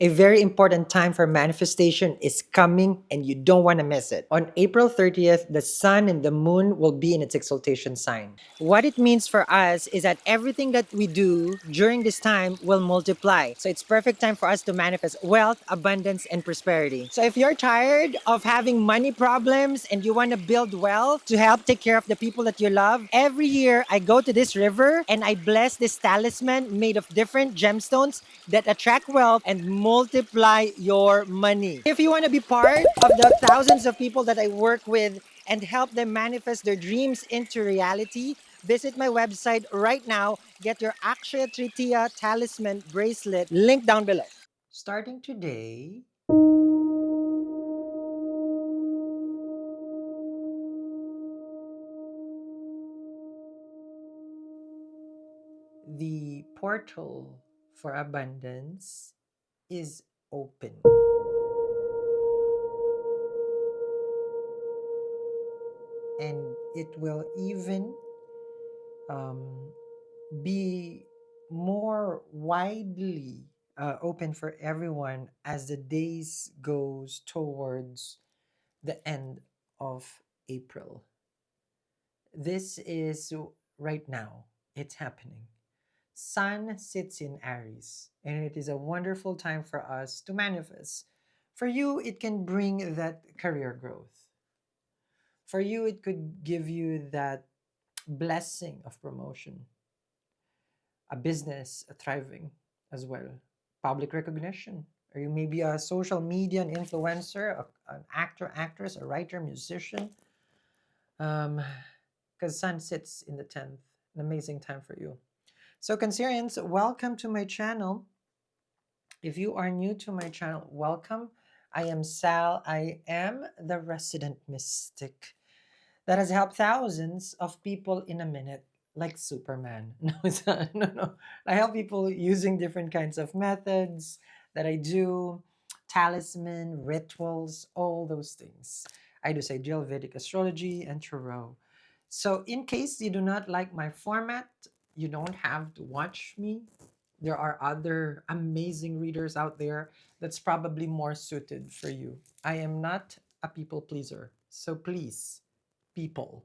A very important time for manifestation is coming and you don't want to miss it. On April 30th, the sun and the moon will be in its exaltation sign. What it means for us is that everything that we do during this time will multiply. So it's perfect time for us to manifest wealth, abundance, and prosperity. So if you're tired of having money problems and you want to build wealth to help take care of the people that you love, every year I go to this river and I bless this talisman made of different gemstones that attract wealth and multiply your money. If you want to be part of the thousands of people that I work with and help them manifest their dreams into reality, visit my website right now. Get your Akshaya Tritiya Talisman bracelet link down below. Starting today, the portal for abundance is open. And it will even um, be more widely open for everyone as the days goes towards the end of April. This is right now. It's happening. Sun sits in Aries, and it is a wonderful time for us to manifest. For you, it can bring that career growth. For you, it could give you that blessing of promotion, a business thriving as well, public recognition, or you may be a social media and influencer, an actor, actress, a writer, musician. Because Sun sits in the 10th, an amazing time for you. So, Cancerians, welcome to my channel. If you are new to my channel, welcome. I am Sal. I am the resident mystic that has helped thousands of people in a minute, like Superman. No, it's not. No, no. I help people using different kinds of methods that I do, talisman, rituals, all those things. I do say Vedic astrology and tarot. So, in case you do not like my format, you don't have to watch me. There are other amazing readers out there that's probably more suited for you. I am not a people pleaser. So please, people.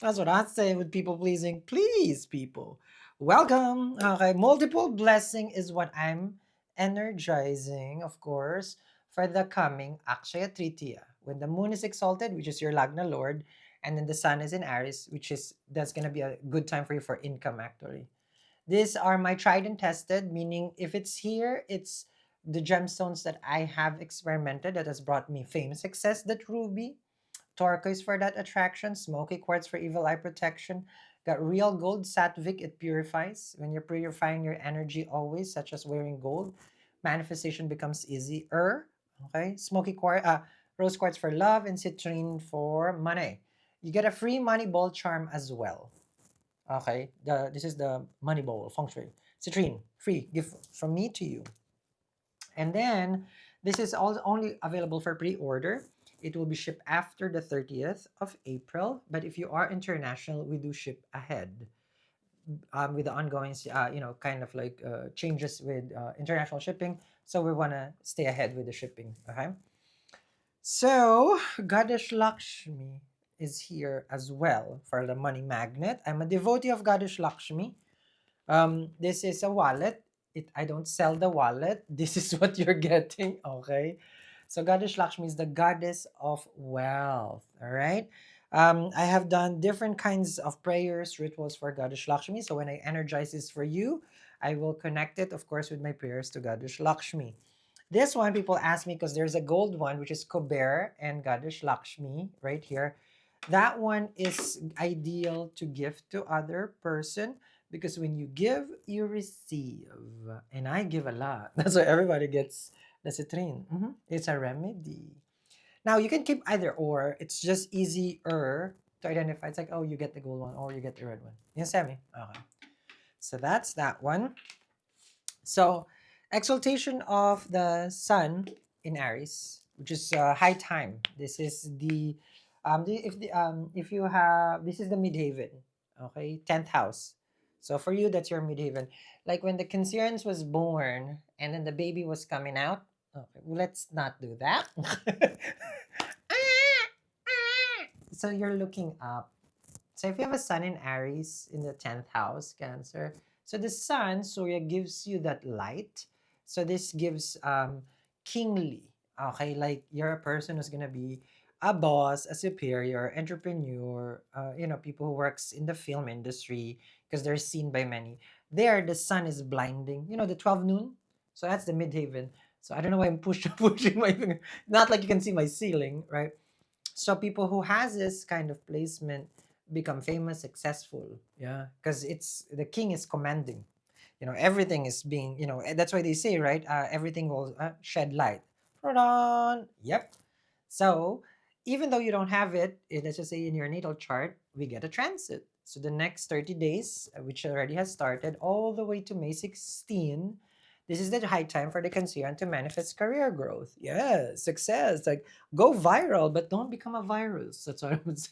That's what I say with people pleasing. Please, people. Welcome. Okay, multiple blessing is what I'm energizing, of course, for the coming Akshaya Tritiya. When the moon is exalted, which is your Lagna Lord, and then the sun is in Aries, which is that's gonna be a good time for you for income actually. These are my tried and tested, meaning if it's here, it's the gemstones that I have experimented that has brought me fame, success. That ruby, turquoise for that attraction, smoky quartz for evil eye protection. Got real gold, sattvic, it purifies. When you're purifying your energy always, such as wearing gold, manifestation becomes easier. Okay, smoky quartz, rose quartz for love, and citrine for money. You get a free money ball charm as well. Okay, this is the money bowl feng shui. Citrine, free gift from me to you. And then this is all only available for pre-order. It will be shipped after the 30th of April. But if you are international, we do ship ahead. With the ongoing, kind of like changes with international shipping. So we want to stay ahead with the shipping. Okay. So, Goddess Lakshmi is here as well for the money magnet. I'm a devotee of Goddess Lakshmi. This is a wallet. I don't sell the wallet. This is what you're getting. Okay. So Goddess Lakshmi is the goddess of wealth. All right. I have done different kinds of prayers, rituals for Goddess Lakshmi. So when I energize this for you, I will connect it, of course, with my prayers to Goddess Lakshmi. This one, people ask me because there's a gold one, which is Kuber and Goddess Lakshmi right here. That one is ideal to gift to other person because when you give, you receive. And I give a lot. That's why everybody gets the citrine. It's a remedy. Now, you can keep either or. It's just easier to identify. It's like, oh, you get the gold one or you get the red one. You understand me? Okay. So that's that one. So, exaltation of the sun in Aries, which is high time. This is if you have this is the midhaven, okay, 10th house. So for you, that's your midheaven. Like when the Cancerians was born and then the baby was coming out. Okay, well, let's not do that. So you're looking up. So if you have a sun in Aries in the 10th house, Cancer, so the sun, Surya, gives you that light. So this gives kingly, okay? Like you're a person who's gonna be a boss, a superior, entrepreneur, people who works in the film industry because they're seen by many. There, the sun is blinding. You know, the 12 noon? So that's the midhaven. So I don't know why I'm pushing my finger. Not like you can see my ceiling, right? So people who has this kind of placement become famous, successful. Yeah, because it's the king is commanding. Everything is being. That's why they say, right? Everything will shed light. Pardon. Yep. So even though you don't have it, let's just say in your natal chart, we get a transit. So the next 30 days, which already has started, all the way to May 16, this is the high time for the Cancerian to manifest career growth. Yeah, success. Like go viral, but don't become a virus. That's what I would say.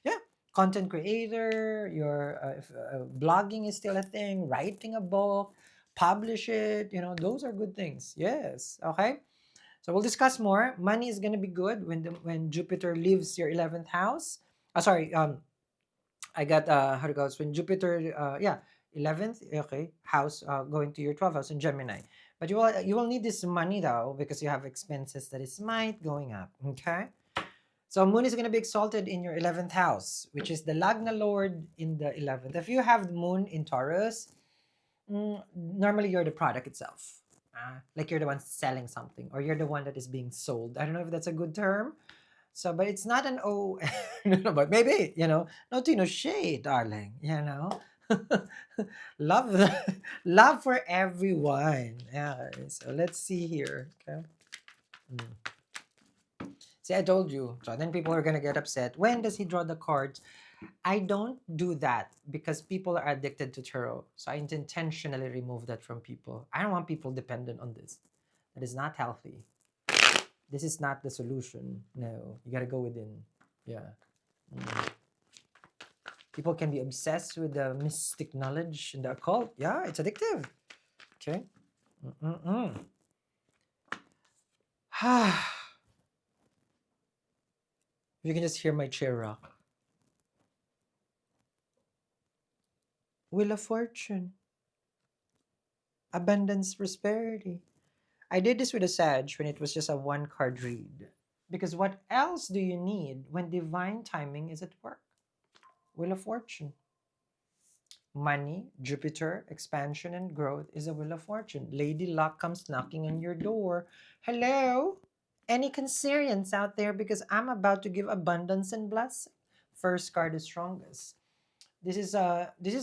Yeah, content creator. Your if, blogging is still a thing. Writing a book, publish it. Those are good things. Yes. Okay. So we'll discuss more. Money is gonna be good when Jupiter leaves your 11th house. Sorry. I got how to go. It's when Jupiter. Yeah, 11th. Okay, house going to your 12th house in Gemini. But you will need this money though because you have expenses that is might going up. Okay. So Moon is going to be exalted in your 11th house, which is the Lagna Lord in the 11th. If you have the Moon in Taurus, normally you're the product itself. Like you're the one selling something or you're the one that is being sold. I don't know if that's a good term. So, but it's not an O, no, but maybe, no to shade, darling, love, love for everyone. Yeah. So let's see here. Okay. Mm. See, I told you. So then people are gonna get upset. When does he draw the cards? I don't do that because people are addicted to tarot. So I intentionally remove that from people. I don't want people dependent on this. That is not healthy. This is not the solution. No, you gotta go within. Yeah. Mm. People can be obsessed with the mystic knowledge and the occult. Yeah, it's addictive. Okay. Mm-mm-mm. You can just hear my chair rock. Wheel of Fortune. Abundance, prosperity. I did this with a Sag when it was just a one card read. Because what else do you need when divine timing is at work? Wheel of Fortune. Money, Jupiter, expansion, and growth is a Wheel of Fortune. Lady Luck comes knocking on your door. Hello? Any Cancerians out there? Because I'm about to give abundance and blessing. First card is strongest. This is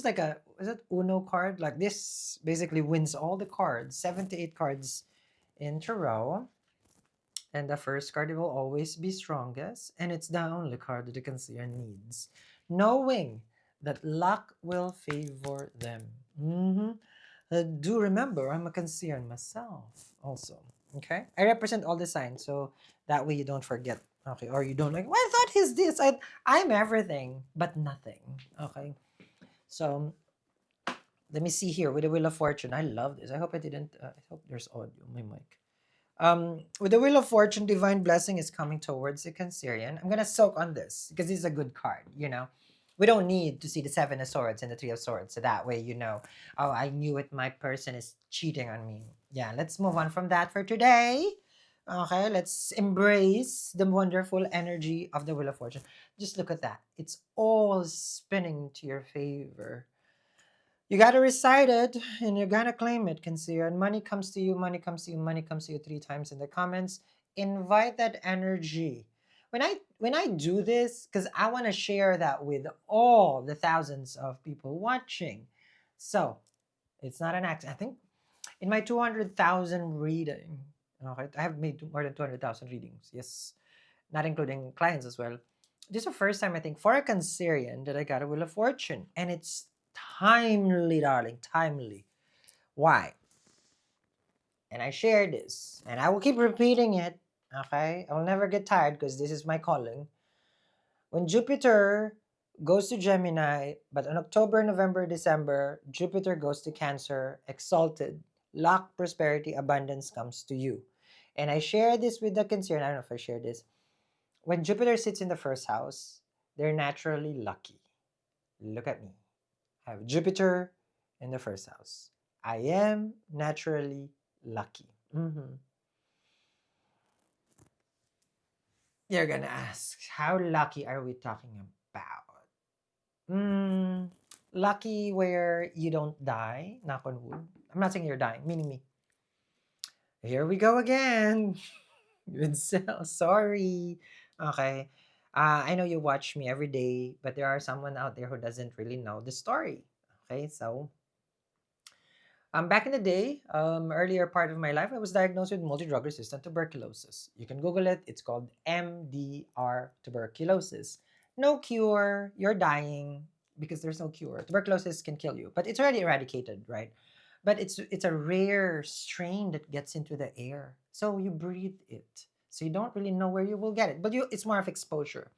like a is it Uno card? Like this basically wins all the cards, 78 cards in tarot. And the first card will always be strongest, and it's the only card that the consider needs, knowing that luck will favor them. Do remember, I'm a consider myself also. Okay, I represent all the signs, so that way you don't forget. Okay, or you don't like. Well, I thought he's this. I'm everything, but nothing. Okay, so let me see here with the Wheel of Fortune. I love this. I hope I didn't. I hope there's audio. My mic. With the Wheel of Fortune, divine blessing is coming towards the Cancerian. I'm gonna soak on this because this is a good card. We don't need to see the Seven of Swords and the Three of Swords, so that way oh, I knew it. My person is cheating on me. Yeah, let's move on from that for today. Okay, let's embrace the wonderful energy of the Wheel of Fortune. Just look at that; it's all spinning to your favor. You gotta recite it and you gotta claim it, consider. And money comes to you, money comes to you, money comes to you 3 times in the comments. Invite that energy. When I do this, because I want to share that with all the thousands of people watching. So it's not an accident. I think in my 200,000 reading, okay, I have made more than 200,000 readings. Yes, not including clients as well. This is the first time I think for a Cancerian that I got a Wheel of Fortune, and it's timely, darling, timely. Why? And I share this, and I will keep repeating it. Okay, I will never get tired because this is my calling. When Jupiter goes to Gemini, but in October, November, December, Jupiter goes to Cancer, exalted. Luck, prosperity, abundance comes to you. And I share this with the Cancerian. I don't know if I share this. When Jupiter sits in the first house, they're naturally lucky. Look at me. I have Jupiter in the first house. I am naturally lucky. You're gonna ask, how lucky are we talking about? Lucky where you don't die, knock on wood. I'm not saying you're dying, meaning me. Here we go again. Sorry. Okay. I know you watch me every day, but there are someone out there who doesn't really know the story. Okay, so back in the day, earlier part of my life, I was diagnosed with multi-drug resistant tuberculosis. You can Google it. It's called MDR tuberculosis. No cure. You're dying because there's no cure. Tuberculosis can kill you, but it's already eradicated, right? But it's a rare strain that gets into the air, so you breathe it. So you don't really know where you will get it, but it's more of exposure.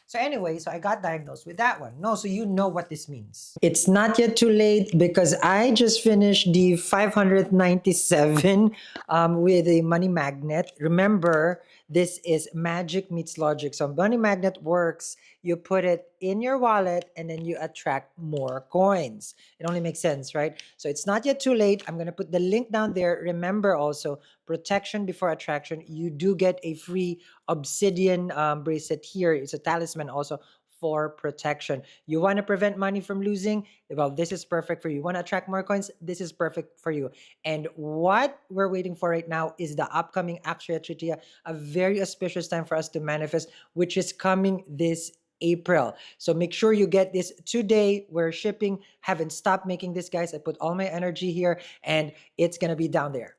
So anyway, so I got diagnosed with that one. No, so you know what this means. It's not yet too late because I just finished the 597 with a money magnet. Remember, this is magic meets logic. So money magnet works. You put it in your wallet and then you attract more coins. It only makes sense, right? So it's not yet too late. I'm going to put the link down there. Remember also, protection before attraction. You do get a free obsidian bracelet here. It's a talisman also for protection. You want to prevent money from losing? Well, this is perfect for you. Want to attract more coins? This is perfect for you. And what we're waiting for right now is the upcoming Akshaya Tritiya, a very auspicious time for us to manifest, which is coming this April. So make sure you get this today. We're shipping. Haven't stopped making this, guys. I put all my energy here and it's going to be down there.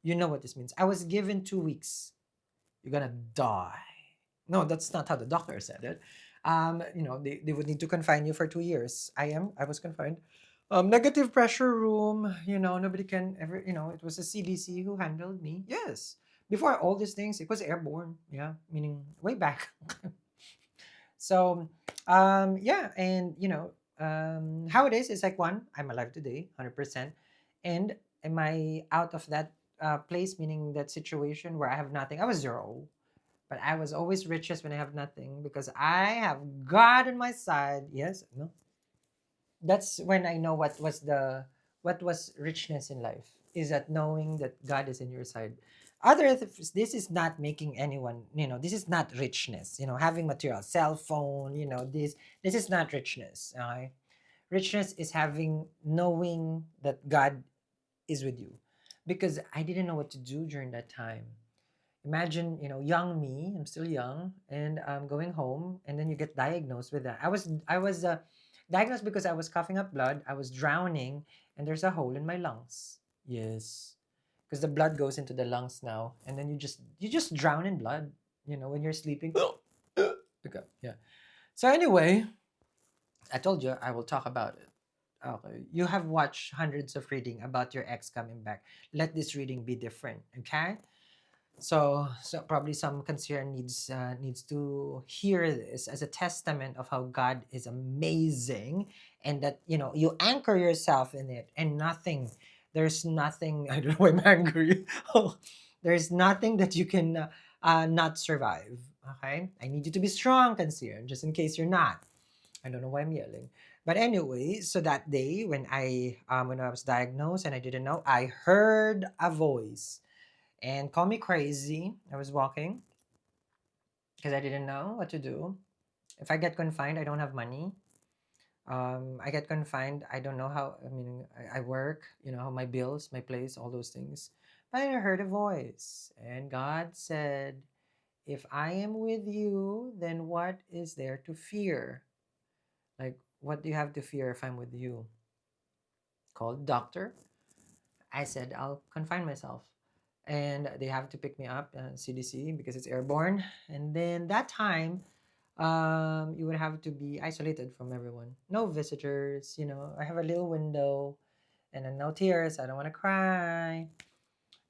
You know what this means. I was given 2 weeks. You're gonna die. No, that's not how the doctor said it. They would need to confine you for 2 years. I was confined. Negative pressure room, nobody can ever, it was the CDC who handled me. Yes. Before all these things, it was airborne. Yeah. Meaning way back. So, yeah. And, how it is like one, I'm alive today, 100%. And am I out of that place, meaning that situation where I have nothing? I was zero, but I was always richest when I have nothing because I have God on my side. Yes, no. That's when I know what was richness in life, is that knowing that God is in your side. This is not making anyone, this is not richness, having material, cell phone, this is not richness. Okay? Richness is having, knowing that God is with you, because I didn't know what to do during that time. Imagine, young me, I'm still young, and I'm going home, and then you get diagnosed with that. I was diagnosed because I was coughing up blood, I was drowning, and there's a hole in my lungs. Yes, because the blood goes into the lungs now, and then you just drown in blood, when you're sleeping. Okay, yeah. So anyway, I told you I will talk about it. Okay, you have watched hundreds of reading about your ex coming back. Let this reading be different, okay? So probably some concern needs to hear this as a testament of how God is amazing, and that you anchor yourself in it, and nothing, there's nothing. I don't know why I'm angry. Oh, there's nothing that you can not survive. Okay, I need you to be strong, concern, just in case you're not. I don't know why I'm yelling. But anyway, so that day when I was diagnosed and I didn't know, I heard a voice, and call me crazy. I was walking because I didn't know what to do. If I get confined, I don't have money. I get confined. I don't know how. I mean, I work. My bills, my place, all those things. But I heard a voice, and God said, "If I am with you, then what is there to fear? Like, what do you have to fear if I'm with you?" Called doctor. I said, "I'll confine myself." And they have to pick me up, CDC, because it's airborne. And then that time, you would have to be isolated from everyone. No visitors, I have a little window, and then no tears. I don't want to cry.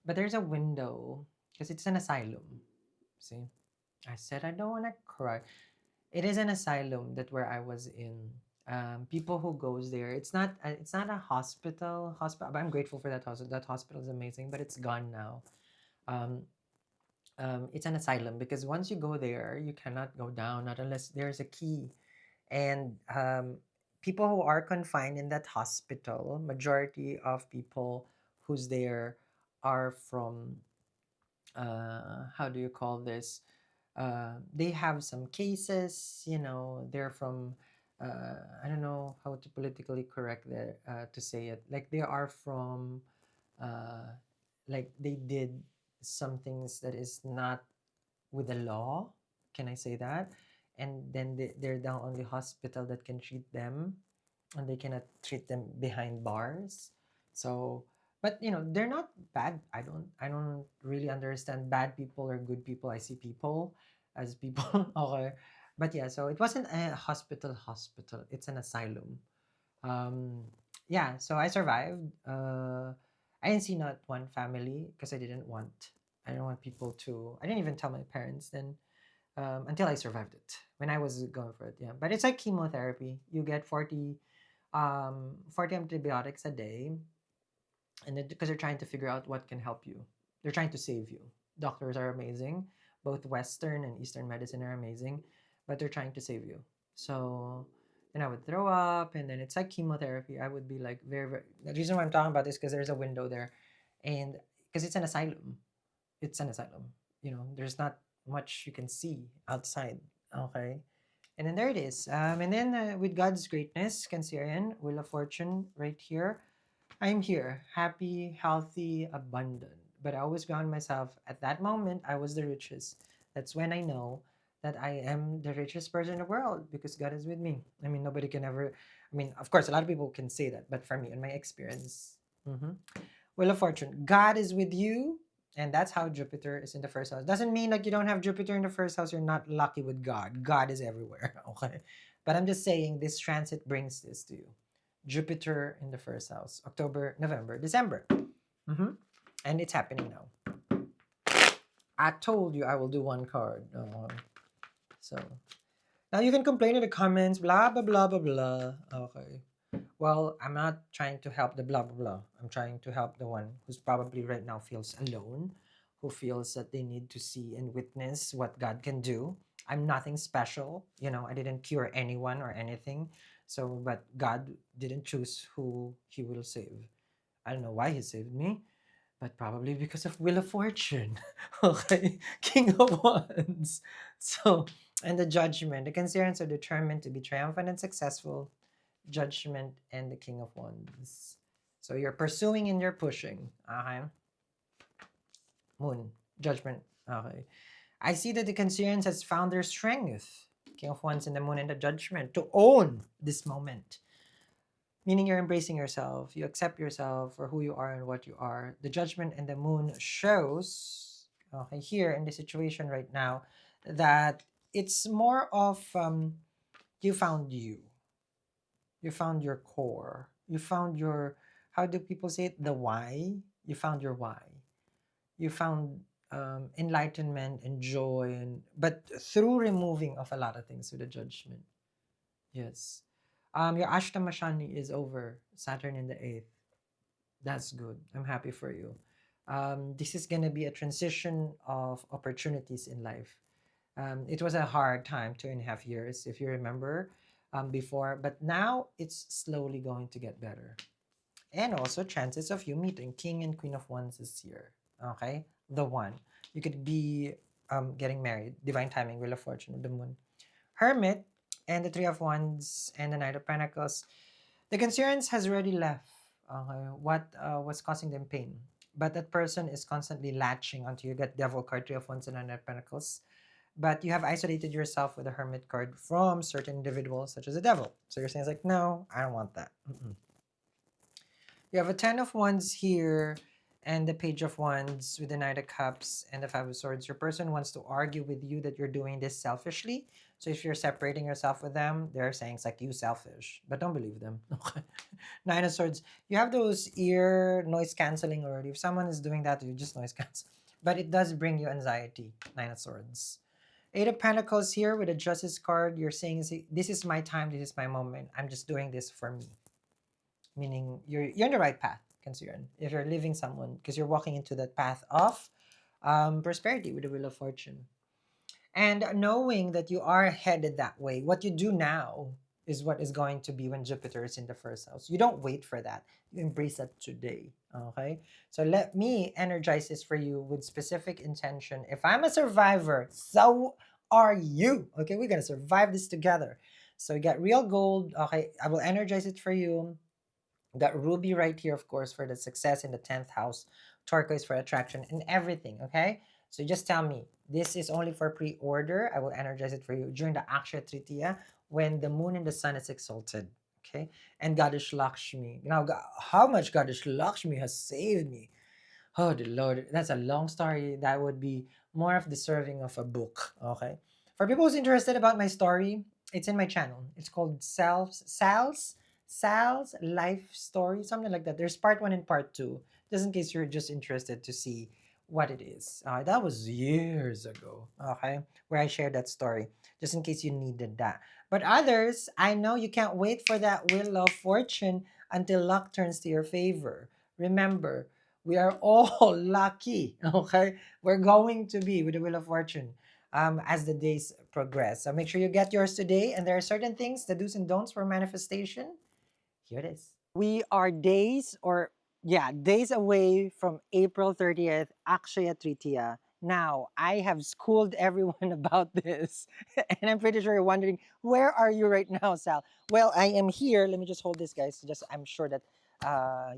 But there's a window because it's an asylum. See? I said, I don't want to cry. It is an asylum that where I was in. People who goes there, it's not a hospital, but I'm grateful for that hospital. That hospital is amazing, but it's gone now. Um, it's an asylum because once you go there, you cannot go down, not unless there's a key. And people who are confined in that hospital, majority of people who's there are from how do you call this? They have some cases, they're from, I don't know how to politically correct that, to say it. Like they are from, uh, like they did some things that is not with the law. Can I say that? And then they're the only hospital that can treat them, and they cannot treat them behind bars. So, but they're not bad. I don't really understand bad people or good people. I see people as people. Okay, but yeah. So it wasn't a hospital. It's an asylum. um yeah, so I survived. I didn't see not one family because I didn't want people to. I didn't even tell my parents then, until I survived it when I was going for it. Yeah, but it's like chemotherapy. You get 40 antibiotics a day, and because they're trying to figure out what can help you. They're trying to save you. Doctors are amazing. Both Western and Eastern medicine are amazing, but they're trying to save you. So then I would throw up, and then it's like chemotherapy. I would be like very, very. The reason why I'm talking about this because there's a window there, and because it's an asylum. It's an asylum. There's not much you can see outside. Okay. And then there it is. And then with God's greatness, Cancerian, Wheel of Fortune right here. I'm here, happy, healthy, abundant. But I always ground myself. At that moment, I was the richest. That's when I know that I am the richest person in the world because God is with me. I mean, nobody can ever. I mean, of course, a lot of people can say that, but for me, in my experience, Wheel of Fortune, God is with you, and that's how Jupiter is in the first house. Doesn't mean like you don't have Jupiter in the first house, you're not lucky with God. God is everywhere, okay? But I'm just saying this transit brings this to you. Jupiter in the first house, October, November, December. And it's happening now. I told you I will do one card. So now you can complain in the comments, blah, blah, blah, blah, blah. Okay. Well, I'm not trying to help the blah, blah, blah. I'm trying to help the one who's probably right now feels alone, who feels that they need to see and witness what God can do. I'm nothing special. I didn't cure anyone or anything. So, but God didn't choose who He will save. I don't know why He saved me, but probably because of Wheel of Fortune. Okay, King of Wands. So, and the Judgment. The Cancerians are determined to be triumphant and successful. Judgment and the King of Wands. So you're pursuing and you're pushing. Okay. Moon. Judgment. Okay. I see that the Cancerians has found their strength. King of Wands and the Moon and the Judgment to own this moment. Meaning you're embracing yourself. You accept yourself for who you are and what you are. The Judgment and the Moon shows, okay, here in the situation right now, that it's more of you found you. You found your core. You found your, how do people say it? The why. You found your why. You found enlightenment and joy, but through removing of a lot of things with the Judgment. Yes. Your Ashtamashani is over. Saturn in the 8th. That's good. I'm happy for you. This is gonna be a transition of opportunities in life. It was a hard time, 2.5 years, if you remember, before, but now it's slowly going to get better. And also chances of you meeting King and Queen of Wands this year. Okay, the one you could be getting married. Divine timing, Wheel of Fortune, the Moon, Hermit, and the Three of Wands and the Knight of Pentacles. The Cancerians has already left. Okay, what was causing them pain? But that person is constantly latching onto you. Get Devil card, Three of Wands, and Nine of Pentacles. But you have isolated yourself with a Hermit card from certain individuals, such as the Devil. So you're saying it's like, no, I don't want that. You have a Ten of Wands here, and the Page of Wands with the Knight of Cups and the Five of Swords. Your person wants to argue with you that you're doing this selfishly. So if you're separating yourself with them, they're saying it's like you selfish. But don't believe them. Okay. Nine of Swords. You have those ear noise canceling already. If someone is doing that, you just noise cancel. But it does bring you anxiety. Nine of Swords. Eight of Pentacles here with a Justice card. You're saying, this is my time, this is my moment. I'm just doing this for me. Meaning you're on the right path, Cancerian. If you're living someone, because you're walking into that path of prosperity with the Wheel of Fortune. And knowing that you are headed that way, what you do now is what is going to be when Jupiter is in the first house. You don't wait for that. You embrace that today. Okay? So let me energize this for you with specific intention. If I'm a survivor, so are you. Okay, we're gonna survive this together. So you got real gold. Okay, I will energize it for you. Got ruby right here, of course, for the success in the 10th house, turquoise for attraction and everything. Okay, so just tell me, this is only for pre-order. I will energize it for you during the Akshaya Tritiya when the moon and the sun is exalted. Okay, and Goddess Lakshmi. Now, how much Goddess Lakshmi has saved me. Oh, the Lord, that's a long story. That would be more of deserving of a book. Okay. For people who's interested about my story, it's in my channel. It's called Sal's Life Story, something like that. There's part one and part two, just in case you're just interested to see what it is. That was years ago, okay, where I shared that story, just in case you needed that. But others, I know you can't wait for that Wheel of Fortune until luck turns to your favor. Remember, we are all lucky, okay? We're going to be with the Wheel of Fortune as the days progress. So make sure you get yours today. And there are certain things, the do's and don'ts for manifestation. Here it is. We are days away from April 30th, Akshaya Tritiya. Now, I have schooled everyone about this, and I'm pretty sure you're wondering, where are you right now, Sal? Well, I am here. Let me just hold this, guys. Just I'm sure that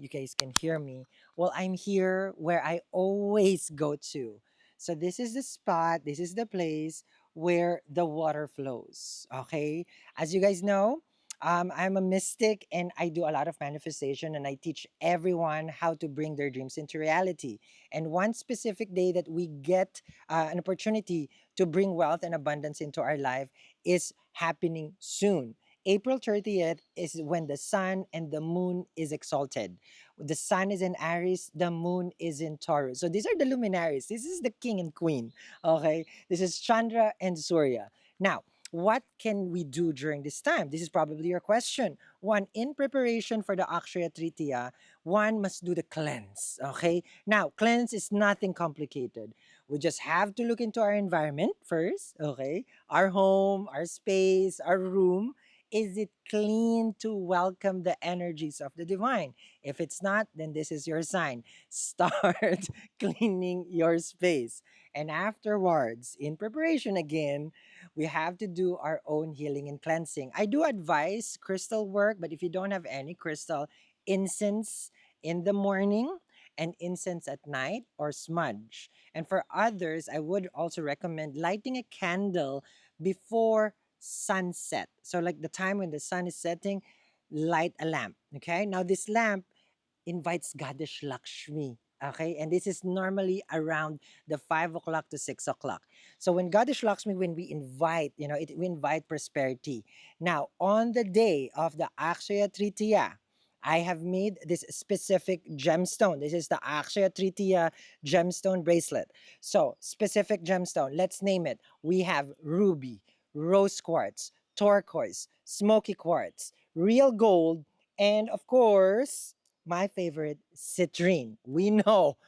you guys can hear me. Well, I'm here where I always go to. So this is the spot, this is the place where the water flows. Okay, as you guys know, I'm a mystic and I do a lot of manifestation and I teach everyone how to bring their dreams into reality. And one specific day that we get an opportunity to bring wealth and abundance into our life is happening soon. April 30th is when the sun and the moon is exalted. The sun is in Aries, the moon is in Taurus. So these are the luminaries. This is the king and queen. Okay. This is Chandra and Surya. Now, what can we do during this time? This is probably your question. One, in preparation for the Akshaya Tritiya, one must do the cleanse. Okay. Now, cleanse is nothing complicated. We just have to look into our environment first. Okay. Our home, our space, our room. Is it clean to welcome the energies of the divine? If it's not, then this is your sign. Start cleaning your space. And afterwards, in preparation again, we have to do our own healing and cleansing. I do advise crystal work, but if you don't have any crystal, incense in the morning and incense at night or smudge. And for others, I would also recommend lighting a candle before sunset. So, like the time when the sun is setting, light a lamp. Okay. Now, this lamp invites Goddess Lakshmi. Okay, and this is normally around the 5 o'clock to 6 o'clock. So when Goddess Lakshmi, when we invite, we invite prosperity. Now, on the day of the Akshaya Tritiya, I have made this specific gemstone. This is the Akshaya Tritiya gemstone bracelet. So, specific gemstone, let's name it. We have ruby, rose quartz, turquoise, smoky quartz, real gold, and of course, my favorite, citrine. We know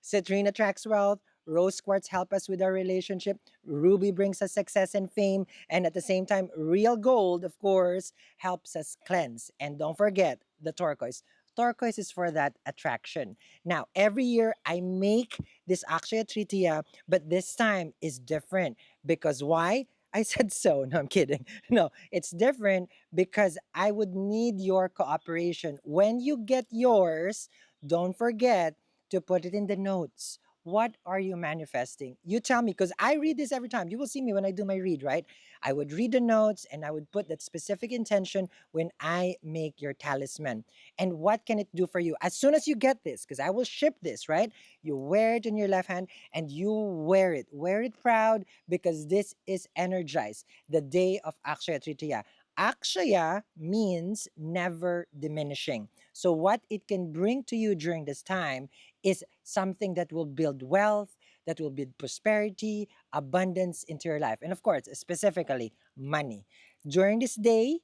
citrine attracts wealth. Rose quartz help us with our relationship. Ruby brings us success and fame. And at the same time, real gold, of course, helps us cleanse. And don't forget the turquoise. Turquoise is for that attraction. Now, every year I make this Akshaya Tritiya, but this time is different. Because why? I said so. No, I'm kidding. No, it's different because I would need your cooperation. When you get yours, don't forget to put it in the notes. What are you manifesting? You tell me because I read this every time. You will see me when I do my read, right? I would read the notes and I would put that specific intention when I make your talisman. And what can it do for you? As soon as you get this, because I will ship this, right? You wear it in your left hand and you wear it. Wear it proud because this is energized. The day of Akshaya Tritiya. Akshaya means never diminishing. So, what it can bring to you during this time is something that will build wealth, that will build prosperity, abundance into your life. And of course, specifically, money. During this day,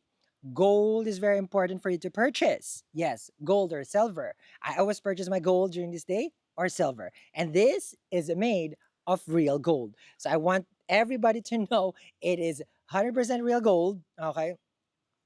gold is very important for you to purchase. Yes, gold or silver. I always purchase my gold during this day or silver. And this is made of real gold. So I want everybody to know it is 100% real gold. Okay.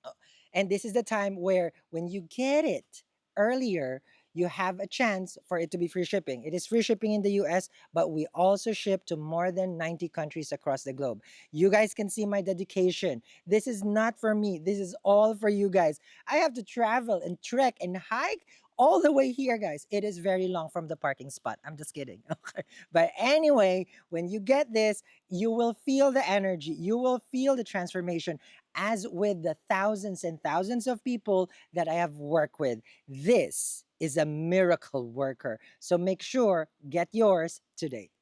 Uh, And this is the time where when you get it earlier, you have a chance for it to be free shipping. It is free shipping in the US, but we also ship to more than 90 countries across the globe. You guys can see my dedication. This is not for me. This is all for you guys. I have to travel and trek and hike all the way here, guys. It is very long from the parking spot. I'm just kidding. Okay. But anyway, when you get this, you will feel the energy. You will feel the transformation as with the thousands and thousands of people that I have worked with. This is a miracle worker. So make sure get yours today.